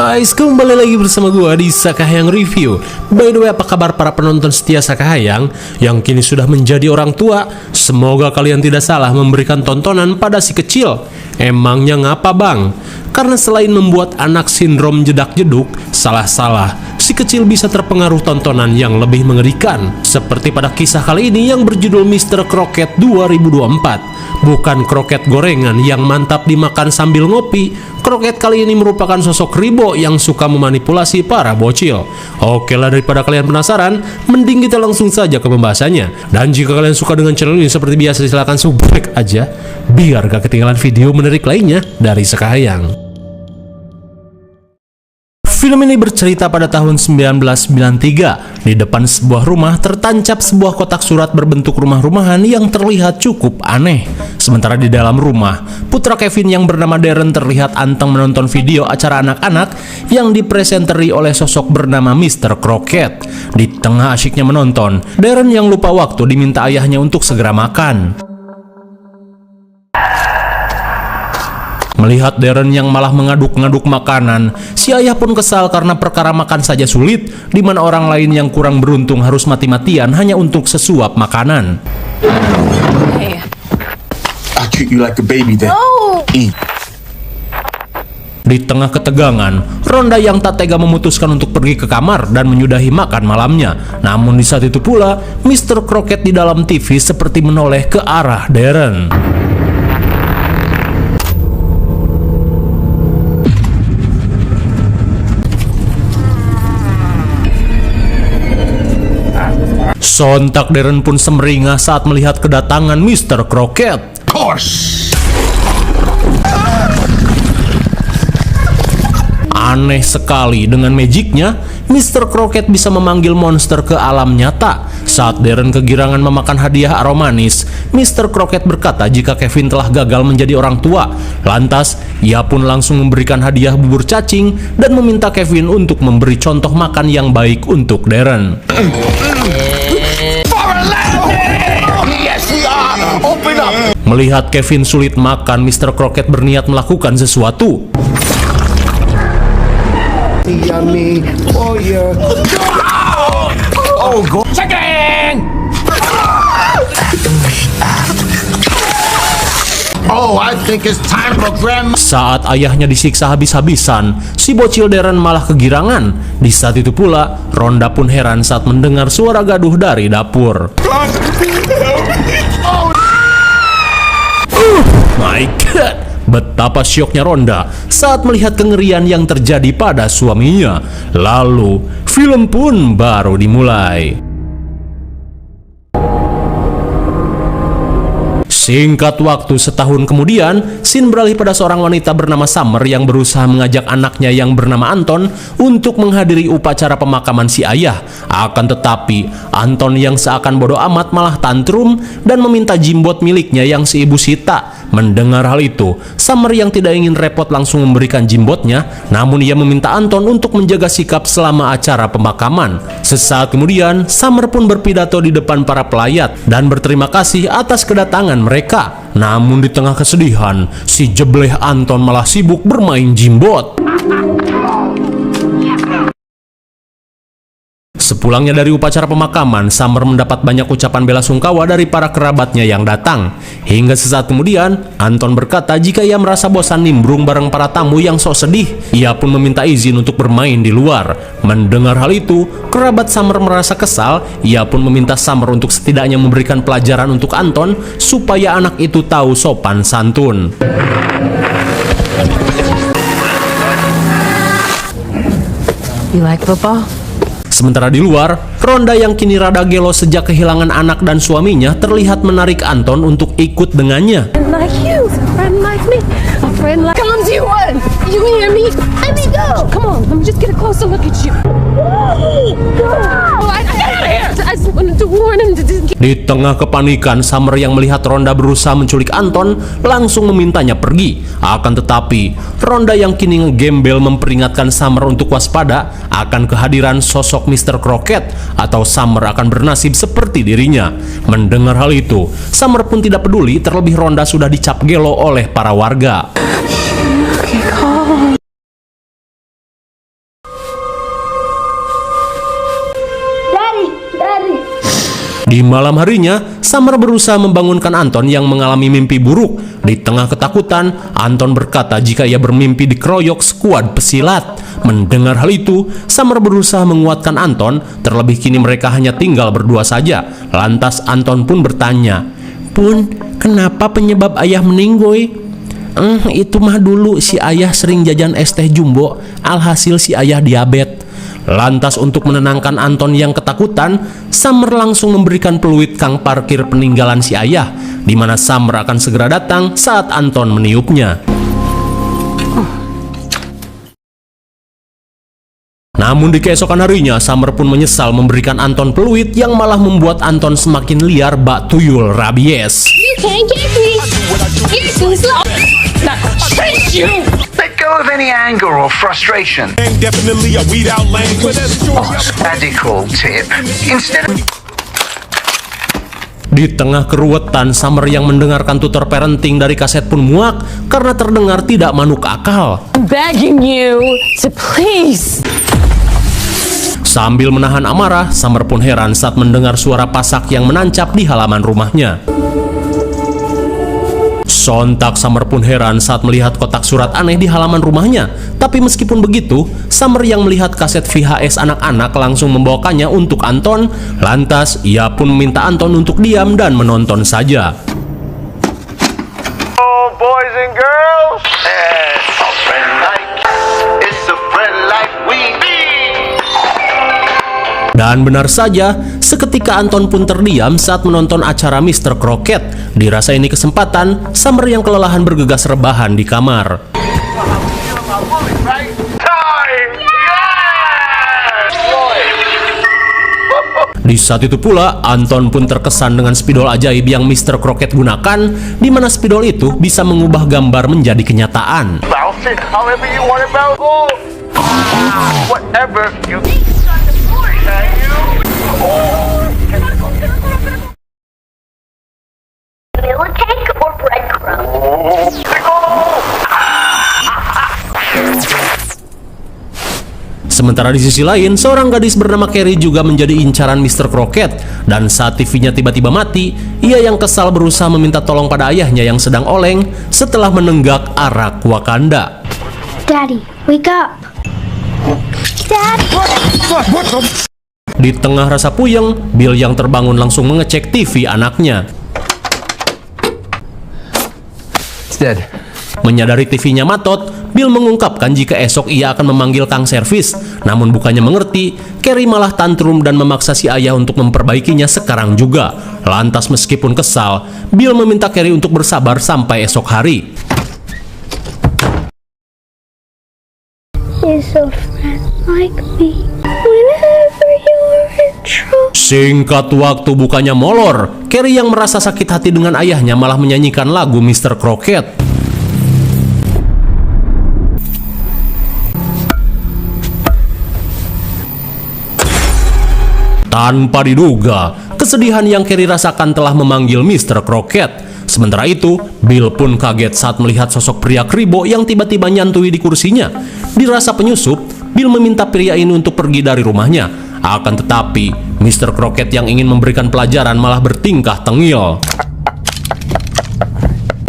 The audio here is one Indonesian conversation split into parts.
guys, kembali lagi bersama gua di Sakahayang Review. By the way, apa kabar para penonton setia Sakahayang yang kini sudah menjadi orang tua? Semoga kalian tidak salah memberikan tontonan pada si kecil. Emangnya ngapa bang? Karena selain membuat anak sindrom jedak-jeduk, salah-salah, si kecil bisa terpengaruh tontonan yang lebih mengerikan. Seperti pada kisah kali ini yang berjudul Mr. Crockett 2024. Bukan kroket gorengan yang mantap dimakan sambil ngopi. Kroket kali ini merupakan sosok Ribo yang suka memanipulasi para bocil. Oke lah, daripada kalian penasaran, mending kita langsung saja ke pembahasannya. Dan jika kalian suka dengan channel ini seperti biasa, silahkan subscribe aja biar gak ketinggalan video menarik lainnya dari Sakahayang. Film ini bercerita pada tahun 1993. Di depan sebuah rumah tertancap sebuah kotak surat berbentuk rumah-rumahan yang terlihat cukup aneh. Sementara di dalam rumah, putra Kevin yang bernama Darren terlihat anteng menonton video acara anak-anak yang dipresenteri oleh sosok bernama Mr. Crockett. Di tengah asyiknya menonton, Darren yang lupa waktu diminta ayahnya untuk segera makan. Melihat Darren yang malah mengaduk-ngaduk makanan, si ayah pun kesal karena perkara makan saja sulit, di mana orang lain yang kurang beruntung harus mati-matian hanya untuk sesuap makanan. Hey. I treat you like a baby then. Oh. Eat. Di tengah ketegangan, Rhonda yang tak tega memutuskan untuk pergi ke kamar dan menyudahi makan malamnya. Namun di saat itu pula, Mr. Crockett di dalam TV seperti menoleh ke arah Darren. Sontak Darren pun semeringah saat melihat kedatangan Mr. Crockett. Of course. Aneh sekali, dengan magicnya, Mr. Crockett bisa memanggil monster ke alam nyata. Saat Darren kegirangan memakan hadiah aroma manis, Mr. Crockett berkata jika Kevin telah gagal menjadi orang tua. Lantas, ia pun langsung memberikan hadiah bubur cacing dan meminta Kevin untuk memberi contoh makan yang baik untuk Darren. Melihat Kevin sulit makan, Mr. Crockett berniat melakukan sesuatu. Yummy for you. Oh, go. Chicken! Oh, I think it's time for grandma. Saat ayahnya disiksa habis-habisan, si bocil Darren malah kegirangan. Di saat itu pula, Rhonda pun heran saat mendengar suara gaduh dari dapur. My God, betapa syoknya Rhonda saat melihat kengerian yang terjadi pada suaminya. Lalu, film pun baru dimulai. Singkat waktu setahun kemudian, scene beralih pada seorang wanita bernama Summer yang berusaha mengajak anaknya yang bernama Anton untuk menghadiri upacara pemakaman si ayah. Akan tetapi, Anton yang seakan bodoh amat malah tantrum dan meminta jimbot miliknya yang si ibu sita. Mendengar hal itu, Summer yang tidak ingin repot langsung memberikan jimbotnya, namun ia meminta Anton untuk menjaga sikap selama acara pemakaman. Sesaat kemudian, Summer pun berpidato di depan para pelayat dan berterima kasih atas kedatangan mereka. Namun di tengah kesedihan, si jebleh Anton malah sibuk bermain jimbot. Sepulangnya dari upacara pemakaman, Summer mendapat banyak ucapan bela sungkawa dari para kerabatnya yang datang. Hingga sesaat kemudian, Anton berkata jika ia merasa bosan nimbrung bareng para tamu yang sok sedih, ia pun meminta izin untuk bermain di luar. Mendengar hal itu, kerabat Summer merasa kesal. Ia pun meminta Summer untuk setidaknya memberikan pelajaran untuk Anton supaya anak itu tahu sopan santun. You like football? Sementara di luar, Rhonda yang kini rada gelo sejak kehilangan anak dan suaminya terlihat menarik Anton untuk ikut dengannya. Like you, a friend like me, a friend like. Come on, do you want? You hear me? Let me go. Come on, let me just get a closer look at you. Oh, I get out of here. I just wanted to warn him to just get. Di tengah kepanikan, Summer yang melihat Rhonda berusaha menculik Anton langsung memintanya pergi. Akan tetapi, Rhonda yang kini ngegembel memperingatkan Summer untuk waspada akan kehadiran sosok Mr. Crockett atau Summer akan bernasib seperti dirinya. Mendengar hal itu, Summer pun tidak peduli, terlebih Rhonda sudah dicap gelo oleh para warga. Di malam harinya, Summer berusaha membangunkan Anton yang mengalami mimpi buruk. Di tengah ketakutan, Anton berkata jika ia bermimpi dikeroyok skuad pesilat. Mendengar hal itu, Summer berusaha menguatkan Anton, terlebih kini mereka hanya tinggal berdua saja. Lantas Anton pun bertanya, "Pun, kenapa penyebab ayah meninggoy?" Itu mah dulu si ayah sering jajan es teh jumbo, alhasil si ayah diabetes." Lantas untuk menenangkan Anton yang ketakutan, Summer langsung memberikan peluit kang parkir peninggalan si ayah, di mana Summer akan segera datang saat Anton meniupnya. Namun di keesokan harinya, Summer pun menyesal memberikan Anton peluit yang malah membuat Anton semakin liar bak tuyul rabies. You can't get me. You're too slow. Not straight you. Let go of any anger or frustration. Definitely a weed out lane. Radical tip. Instead of Di tengah keruwetan, Summer yang mendengarkan tutor parenting dari kaset pun muak karena terdengar tidak manuk akal. I'm begging you to please. Sambil menahan amarah, Summer pun heran saat mendengar suara pasak yang menancap di halaman rumahnya. Sontak Summer pun heran saat melihat kotak surat aneh di halaman rumahnya. Tapi meskipun begitu, Summer yang melihat kaset VHS anak-anak langsung membawakannya untuk Anton. Lantas ia pun meminta Anton untuk diam dan menonton saja. oh, boys and girls, it's a friend like we be. Dan benar saja, seketika Anton pun terdiam saat menonton acara Mr. Crockett. Dirasa ini kesempatan, Summer yang kelelahan bergegas rebahan di kamar. Di saat itu pula, Anton pun terkesan dengan spidol ajaib yang Mr. Crockett gunakan, di mana spidol itu bisa mengubah gambar menjadi kenyataan. Bounce it however you want it bounce. Oh, whatever you. Vanilla cake or breadcrumbs? Sementara di sisi lain, seorang gadis bernama Carrie juga menjadi incaran Mr. Crockett. Dan saat TV-nya tiba-tiba mati, ia yang kesal berusaha meminta tolong pada ayahnya yang sedang oleng setelah menenggak arak Wakanda. Daddy, wake up. Dad. Di tengah rasa puyeng, Bill yang terbangun langsung mengecek TV anaknya. It's dead. Menyadari TV-nya matot, Bill mengungkapkan jika esok ia akan memanggil kang servis. Namun bukannya mengerti, Carrie malah tantrum dan memaksa si ayah untuk memperbaikinya sekarang juga. Lantas meskipun kesal, Bill meminta Carrie untuk bersabar sampai esok hari. Is a friend like me whenever you're in trouble. Singkat waktu bukannya molor, Carrie yang merasa sakit hati dengan ayahnya malah menyanyikan lagu Mr. Crockett. Tanpa diduga, kesedihan yang Carrie rasakan telah memanggil Mr. Crockett. Sementara itu, Bill pun kaget saat melihat sosok pria kribo yang tiba-tiba nyantui di kursinya. Dirasa penyusup, Bill meminta pria ini untuk pergi dari rumahnya. Akan tetapi, Mr. Crockett yang ingin memberikan pelajaran malah bertingkah tengil.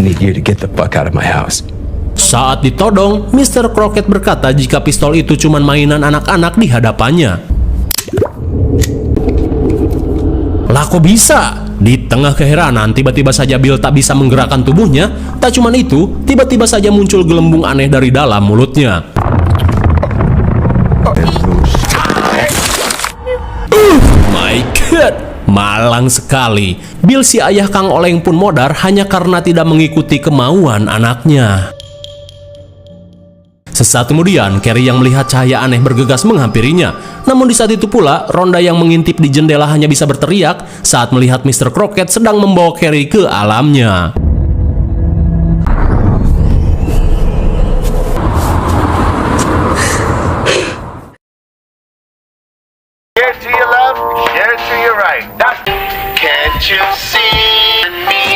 I need you to get the fuck out of my house. Saat ditodong, Mr. Crockett berkata jika pistol itu cuma mainan anak-anak di hadapannya. Lah kok bisa? Di tengah keheranan, tiba-tiba saja Bill tak bisa menggerakkan tubuhnya. Tak cuman itu, tiba-tiba saja muncul gelembung aneh dari dalam mulutnya. My God, malang sekali. Bill si ayah Kang Oleng pun modar hanya karena tidak mengikuti kemauan anaknya. Sesaat kemudian, Carrie yang melihat cahaya aneh bergegas menghampirinya. Namun di saat itu pula, Rhonda yang mengintip di jendela hanya bisa berteriak saat melihat Mr. Crockett sedang membawa Carrie ke alamnya. Share to your left, share to your right. Can't you see me?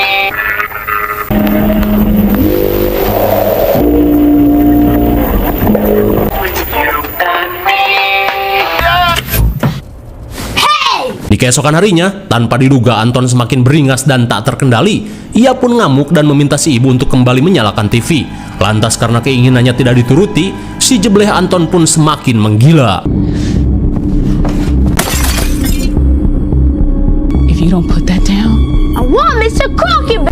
Di keesokan harinya, tanpa diduga Anton semakin beringas dan tak terkendali. Ia pun ngamuk dan meminta si ibu untuk kembali menyalakan TV. Lantas karena keinginannya tidak dituruti, si jebleh Anton pun semakin menggila. If you don't put that down, I want Mr. Crockett.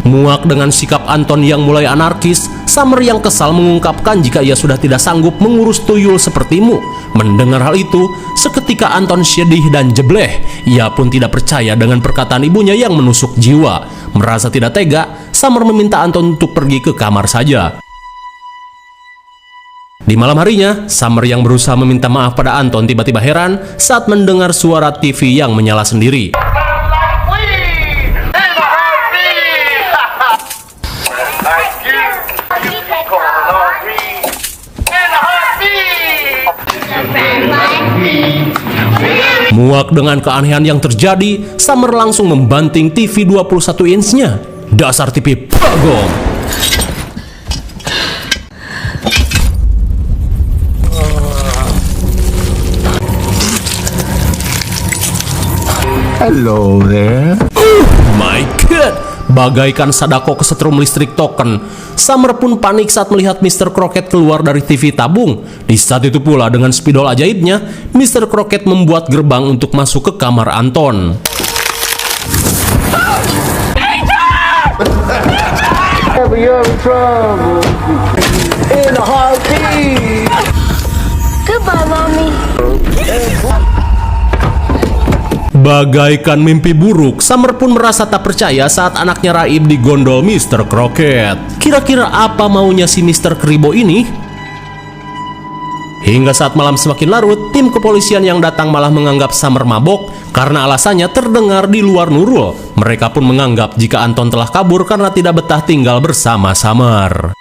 Muak dengan sikap Anton yang mulai anarkis, Summer yang kesal mengungkapkan jika ia sudah tidak sanggup mengurus tuyul sepertimu. Mendengar hal itu, seketika Anton sedih dan jebleh. Ia pun tidak percaya dengan perkataan ibunya yang menusuk jiwa. Merasa tidak tega, Summer meminta Anton untuk pergi ke kamar saja. Di malam harinya, Summer yang berusaha meminta maaf pada Anton tiba-tiba heran saat mendengar suara TV yang menyala sendiri. Muak dengan keanehan yang terjadi, Summer langsung membanting TV 21 inch-nya. Dasar TV bagong. Hello there. My God, bagaikan Sadako kesetrum listrik token. Summer pun panik saat melihat Mr. Crockett keluar dari TV tabung. Di saat itu pula dengan spidol ajaibnya, Mr. Crockett membuat gerbang untuk masuk ke kamar Anton. Goodbye, Mommy. Bagaikan mimpi buruk, Summer pun merasa tak percaya saat anaknya Raib digondol Mr. Crockett. Kira-kira apa maunya si Mr. Kribo ini? Hingga saat malam semakin larut, tim kepolisian yang datang malah menganggap Summer mabok karena alasannya terdengar di luar Nurul. Mereka pun menganggap jika Anton telah kabur karena tidak betah tinggal bersama Summer.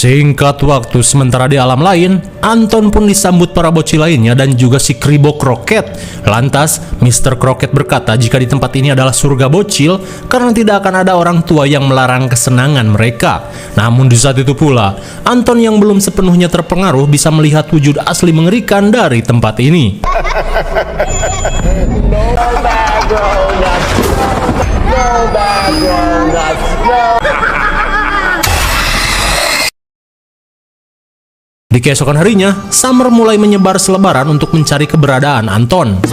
Singkat waktu, sementara di alam lain, Anton pun disambut para bocil lainnya dan juga si Kribo Crockett. Lantas, Mr. Crockett berkata jika di tempat ini adalah surga bocil karena tidak akan ada orang tua yang melarang kesenangan mereka. Namun di saat itu pula, Anton yang belum sepenuhnya terpengaruh bisa melihat wujud asli mengerikan dari tempat ini. Di keesokan harinya, Summer mulai menyebar selebaran untuk mencari keberadaan Anton.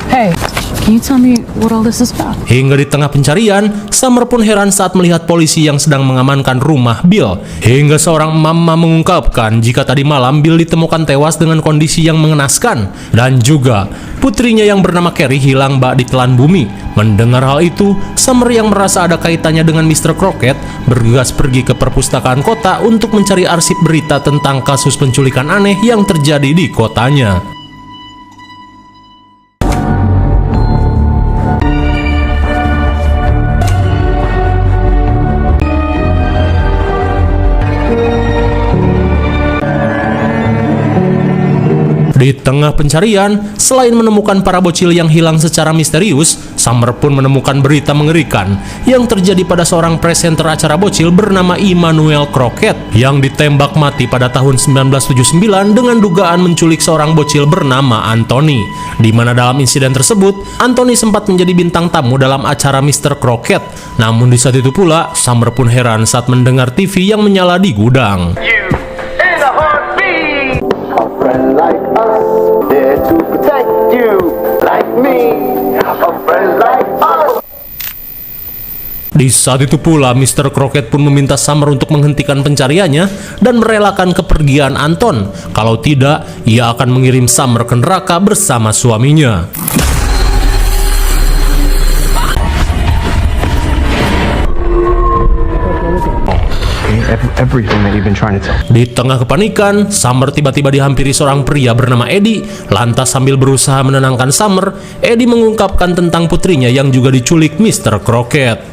hey, can you tell me what all this is about? Hingga di tengah pencarian, Summer pun heran saat melihat polisi yang sedang mengamankan rumah Bill. Hingga seorang mama mengungkapkan jika tadi malam Bill ditemukan tewas dengan kondisi yang mengenaskan. Dan juga, putrinya yang bernama Carrie hilang bak ditelan bumi. Mendengar hal itu, Summer yang merasa ada kaitannya dengan Mr. Crockett bergegas pergi ke perpustakaan kota untuk mencari arsip berita tentang kasus penculikan aneh yang terjadi di kotanya. Di tengah pencarian, selain menemukan para bocil yang hilang secara misterius, Summer pun menemukan berita mengerikan yang terjadi pada seorang presenter acara bocil bernama Immanuel Crockett yang ditembak mati pada tahun 1979 dengan dugaan menculik seorang bocil bernama Anthony. Di mana dalam insiden tersebut, Anthony sempat menjadi bintang tamu dalam acara Mr. Crockett. Namun di saat itu pula, Summer pun heran saat mendengar TV yang menyala di gudang. You in a heartbeat. A friend like us, there to protect you. Like me, a friend like us. Di saat itu pula, Mr. Crockett pun meminta Summer untuk menghentikan pencariannya dan merelakan kepergian Anton. Kalau tidak, ia akan mengirim Summer ke neraka bersama suaminya. Everything that you've been trying to tell. Di tengah kepanikan, Summer tiba-tiba dihampiri seorang pria bernama Eddie. Lantas sambil berusaha menenangkan Summer, Eddie mengungkapkan tentang putrinya yang juga diculik Mr. Crockett.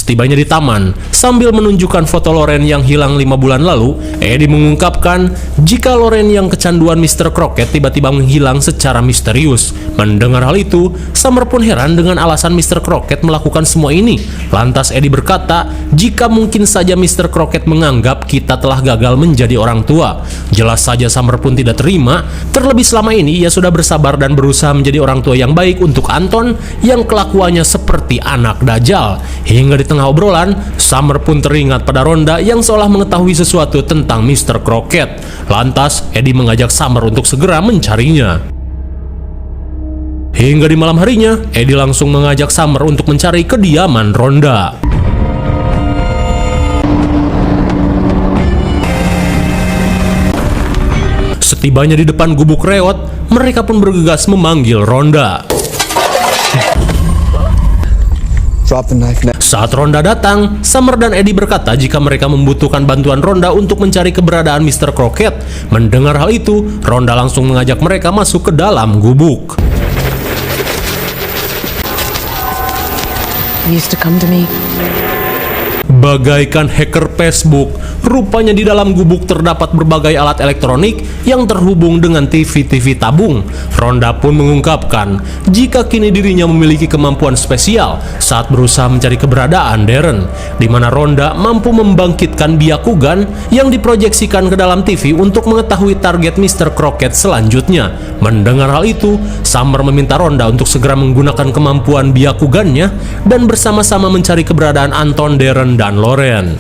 Setibanya di taman, sambil menunjukkan foto Loren yang hilang 5 bulan lalu, Eddie mengungkapkan jika Loren yang kecanduan Mr. Crockett tiba-tiba menghilang secara misterius. Mendengar hal itu, Summer pun heran dengan alasan Mr. Crockett melakukan semua ini. Lantas Eddie berkata, jika mungkin saja Mr. Crockett menganggap kita telah gagal menjadi orang tua. Jelas saja Summer pun tidak terima, terlebih selama ini ia sudah bersabar dan berusaha menjadi orang tua yang baik untuk Anton yang kelakuannya seperti anak dajal. Hingga di tengah obrolan, Summer pun teringat pada Rhonda yang seolah mengetahui sesuatu tentang Mr. Crockett. Lantas, Eddie mengajak Summer untuk segera mencarinya. Hingga di malam harinya, Eddie langsung mengajak Summer untuk mencari kediaman Rhonda. Setibanya di depan gubuk reot, mereka pun bergegas memanggil Rhonda. Drop the knife now. Saat Rhonda datang, Summer dan Eddie berkata jika mereka membutuhkan bantuan Rhonda untuk mencari keberadaan Mr. Crockett. Mendengar hal itu, Rhonda langsung mengajak mereka masuk ke dalam gubuk. He used to come to me. Bagaikan hacker Facebook, rupanya di dalam gubuk terdapat berbagai alat elektronik yang terhubung dengan TV-TV tabung. Rhonda pun mengungkapkan jika kini dirinya memiliki kemampuan spesial saat berusaha mencari keberadaan Darren, di mana Rhonda mampu membangkitkan Byakugan yang diproyeksikan ke dalam TV untuk mengetahui target Mr. Crockett selanjutnya. Mendengar hal itu, Summer meminta Rhonda untuk segera menggunakan kemampuan Byakugannya dan bersama-sama mencari keberadaan Anton, Darren, dan Loren.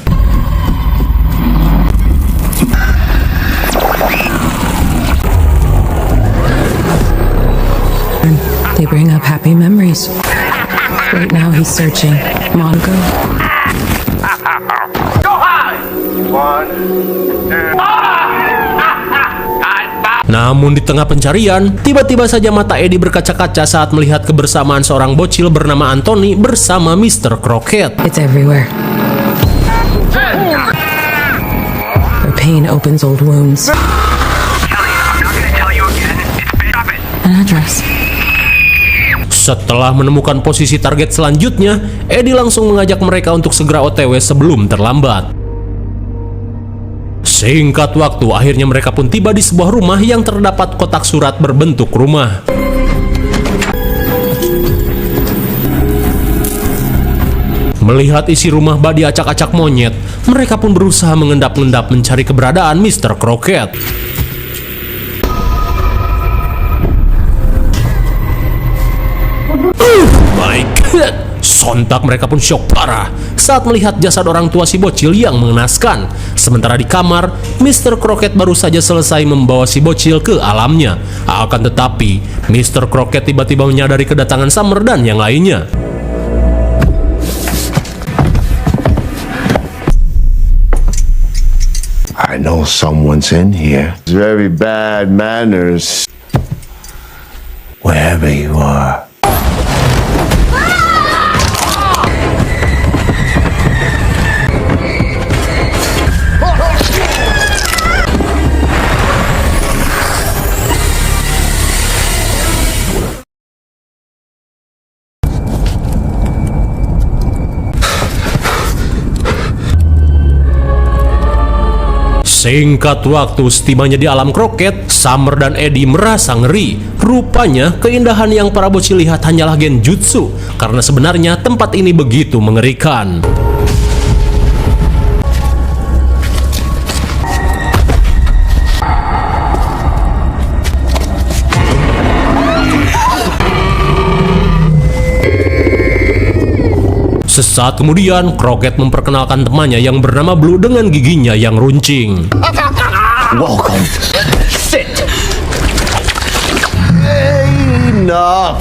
They bring up happy memories. Right now he's searching. Monaco. Go high! 1, 2. Namun di tengah pencarian, tiba-tiba saja mata Eddie berkaca-kaca saat melihat kebersamaan seorang bocil bernama Anthony bersama Mr. Crockett. It's everywhere. Her pain opens old wounds. An address. Setelah menemukan posisi target selanjutnya, Eddie langsung mengajak mereka untuk segera OTW sebelum terlambat. Singkat waktu, akhirnya mereka pun tiba di sebuah rumah yang terdapat kotak surat berbentuk rumah. Melihat isi rumah bak diacak-acak monyet, mereka pun berusaha mengendap-endap mencari keberadaan Mr. Crockett. My God! Sontak mereka pun syok parah saat melihat jasad orang tua si bocil yang mengenaskan. Sementara di kamar, Mr. Crockett baru saja selesai membawa si bocil ke alamnya. Akan tetapi, Mr. Crockett tiba-tiba menyadari kedatangan Summer dan yang lainnya. I know someone's in here. Very bad manners. Wherever you are. Singkat waktu, setibanya di alam Crockett, Summer dan Eddie merasa ngeri. Rupanya, keindahan yang para bocil lihat hanyalah genjutsu, karena sebenarnya tempat ini begitu mengerikan. Sesaat kemudian, Crockett memperkenalkan temannya yang bernama Blue dengan giginya yang runcing. Welcome. Sit. Enough.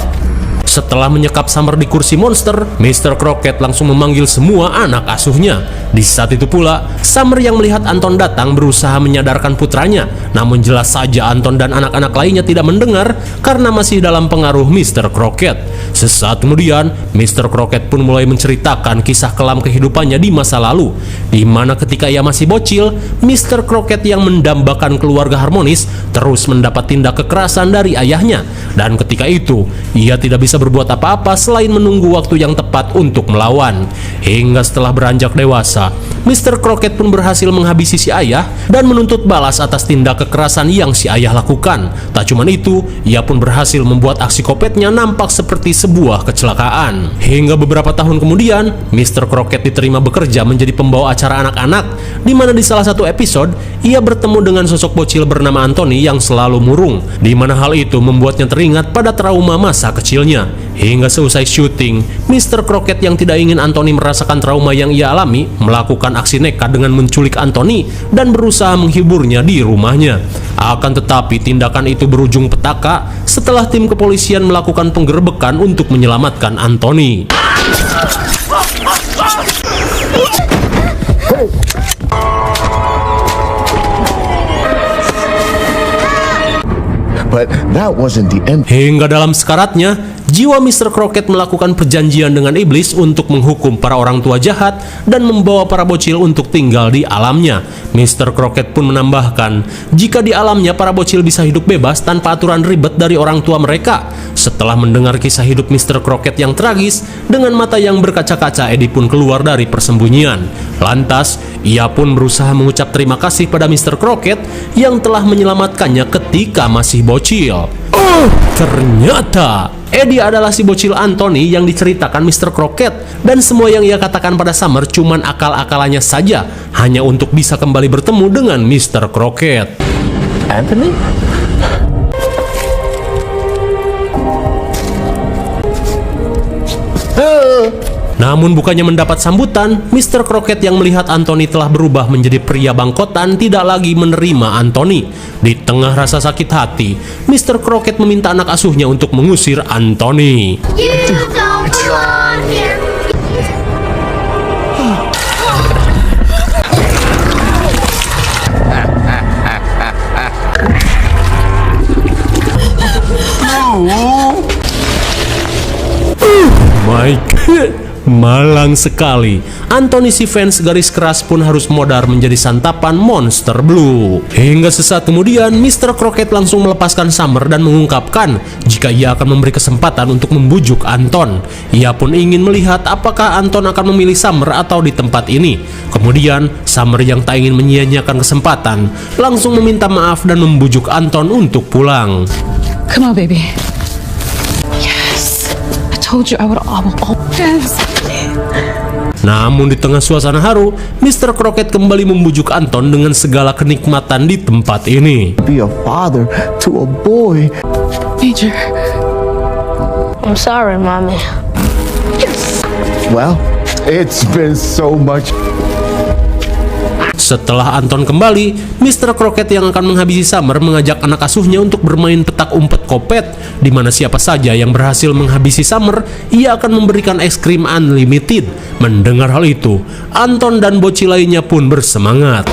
Setelah menyekap Summer di kursi monster, Mr. Crockett langsung memanggil semua anak asuhnya. Di saat itu pula, Summer yang melihat Anton datang berusaha menyadarkan putranya. Namun jelas saja Anton dan anak-anak lainnya tidak mendengar karena masih dalam pengaruh Mr. Crockett. Sesaat kemudian, Mr. Crockett pun mulai menceritakan kisah kelam kehidupannya di masa lalu. di mana ketika ia masih bocil, Mr. Crockett yang mendambakan keluarga harmonis terus mendapat tindak kekerasan dari ayahnya, dan ketika itu ia tidak bisa berbuat apa-apa selain menunggu waktu yang tepat untuk melawan. Hingga setelah beranjak dewasa, Mr. Crockett pun berhasil menghabisi si ayah dan menuntut balas atas tindak kekerasan yang si ayah lakukan. Tak cuma itu, ia pun berhasil membuat aksi kopetnya nampak seperti sebuah kecelakaan. Hingga beberapa tahun kemudian, Mr. Crockett diterima bekerja menjadi pembawa acara anak-anak, di mana di salah satu episode ia bertemu dengan sosok bocil bernama Anthony yang selalu murung, di mana hal itu membuatnya teringat pada trauma masa kecilnya. Hingga seusai syuting, Mr. Crockett yang tidak ingin Anthony merasakan trauma yang ia alami melakukan aksi nekat dengan menculik Anthony dan berusaha menghiburnya di rumahnya. Akan tetapi tindakan itu berujung petaka setelah tim kepolisian melakukan penggerbekan untuk menyelamatkan Anthony. But that wasn't the end. Hingga dalam sekaratnya, jiwa Mr. Crockett melakukan perjanjian dengan iblis untuk menghukum para orang tua jahat dan membawa para bocil untuk tinggal di alamnya. Mr. Crockett pun menambahkan, jika di alamnya para bocil bisa hidup bebas tanpa aturan ribet dari orang tua mereka. Setelah mendengar kisah hidup Mr. Crockett yang tragis, dengan mata yang berkaca-kaca Eddie pun keluar dari persembunyian. Lantas, ia pun berusaha mengucap terima kasih pada Mr. Crockett yang telah menyelamatkannya ketika masih bocil. Ternyata Eddie adalah si bocil Anthony yang diceritakan Mr. Crockett, dan semua yang ia katakan pada Summer cuman akal-akalannya saja, hanya untuk bisa kembali bertemu dengan Mr. Crockett. Anthony? Namun bukannya mendapat sambutan, Mr. Crockett yang melihat Anthony telah berubah menjadi pria bangkotan tidak lagi menerima Anthony. Di tengah rasa sakit hati, Mr. Crockett meminta anak asuhnya untuk mengusir Anthony. You don't belong here. My God, malang sekali. Anthony si fans garis keras pun harus modar menjadi santapan Monster Blue. Hingga sesaat kemudian, Mr. Crockett langsung melepaskan Summer dan mengungkapkan jika ia akan memberi kesempatan untuk membujuk Anton. Ia pun ingin melihat apakah Anton akan memilih Summer atau di tempat ini. Kemudian, Summer yang tak ingin menyia-nyiakan kesempatan langsung meminta maaf dan membujuk Anton untuk pulang. Come on, baby. Yes. I told you I will always. Namun di tengah suasana haru, Mr. Crockett kembali membujuk Anton dengan segala kenikmatan di tempat ini. Be a father to a boy. Major. I'm sorry, Mommy. Well, it's been so much. Setelah Anton kembali, Mr. Crockett yang akan menghabisi Summer mengajak anak asuhnya untuk bermain petak umpet kopet, di mana siapa saja yang berhasil menghabisi Summer, ia akan memberikan es krim unlimited. Mendengar hal itu, Anton dan bocil lainnya pun bersemangat.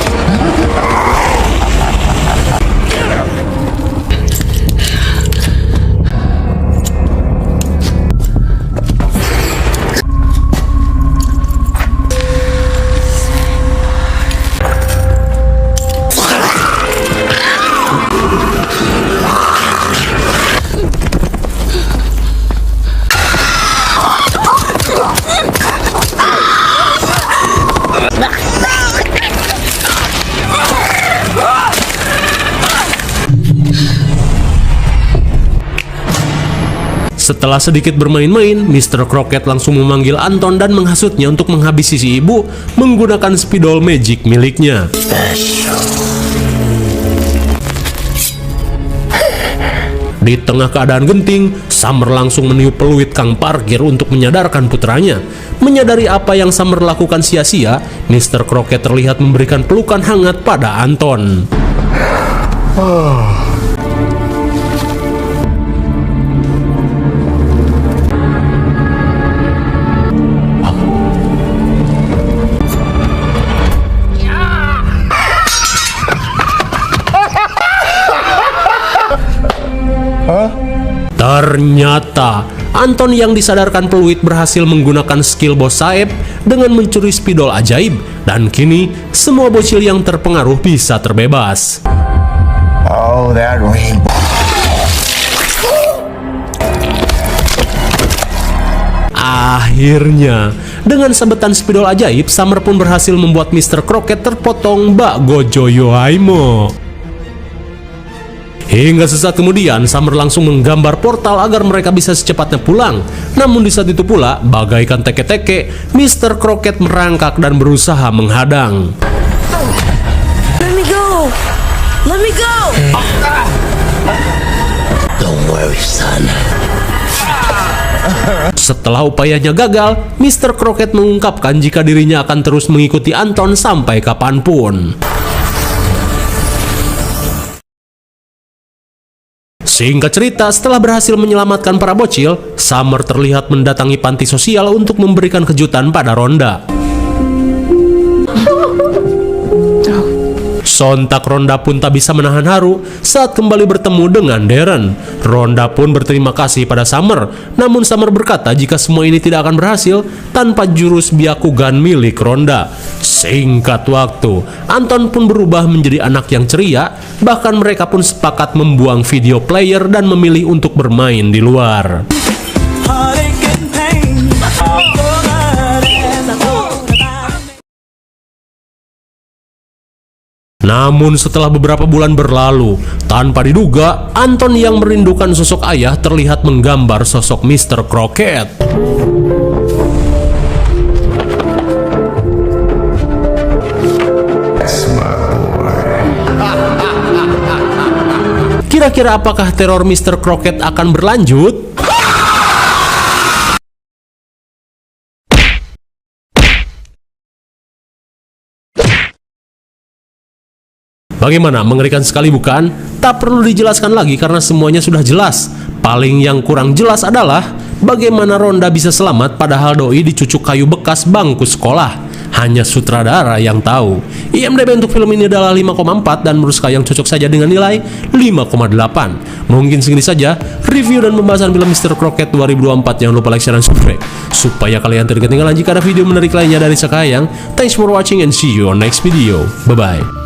Setelah sedikit bermain-main, Mr. Crockett langsung memanggil Anton dan menghasutnya untuk menghabisi si ibu menggunakan spidol magic miliknya. Di tengah keadaan genting, Summer langsung meniup peluit kang parkir untuk menyadarkan putranya. Menyadari apa yang Summer lakukan sia-sia, Mr. Crockett terlihat memberikan pelukan hangat pada Anton. Ternyata Anton yang disadarkan peluit berhasil menggunakan skill bos Saeb dengan mencuri spidol ajaib, dan kini semua bocil yang terpengaruh bisa terbebas. Oh, that rain. Akhirnya, dengan sabetan spidol ajaib, Summer pun berhasil membuat Mr. Crockett terpotong bak gojo yoaimo. Hingga sesaat kemudian, Summer langsung menggambar portal agar mereka bisa secepatnya pulang. Namun di saat itu pula, bagaikan teke-teke, Mr. Crockett merangkak dan berusaha menghadang. Let me go! Let me go! Don't worry, son. Setelah upayanya gagal, Mr. Crockett mengungkapkan jika dirinya akan terus mengikuti Anton sampai kapanpun. Singkat cerita, setelah berhasil menyelamatkan para bocil, Summer terlihat mendatangi panti sosial untuk memberikan kejutan pada Rhonda. Sontak Rhonda pun tak bisa menahan haru saat kembali bertemu dengan Darren. Rhonda pun berterima kasih pada Summer, namun Summer berkata jika semua ini tidak akan berhasil tanpa jurus Byakugan milik Rhonda. Singkat waktu, Anton pun berubah menjadi anak yang ceria, bahkan mereka pun sepakat membuang video player dan memilih untuk bermain di luar. Namun setelah beberapa bulan berlalu, tanpa diduga, Anton yang merindukan sosok ayah terlihat menggambar sosok Mr. Crockett. Kira-kira apakah teror Mr. Crockett akan berlanjut? Bagaimana, mengerikan sekali bukan? Tak perlu dijelaskan lagi karena semuanya sudah jelas. Paling yang kurang jelas adalah bagaimana Rhonda bisa selamat padahal doi dicucuk kayu bekas bangku sekolah. Hanya sutradara yang tahu. IMDb untuk film ini adalah 5,4 dan menurut saya yang cocok saja dengan nilai 5,8. Mungkin segini saja review dan pembahasan film Mr. Crockett 2024. Jangan lupa like, share, dan subscribe supaya kalian tidak ketinggalan jika ada video menarik lainnya dari Sakahayang. Thanks for watching and see you on next video. Bye-bye.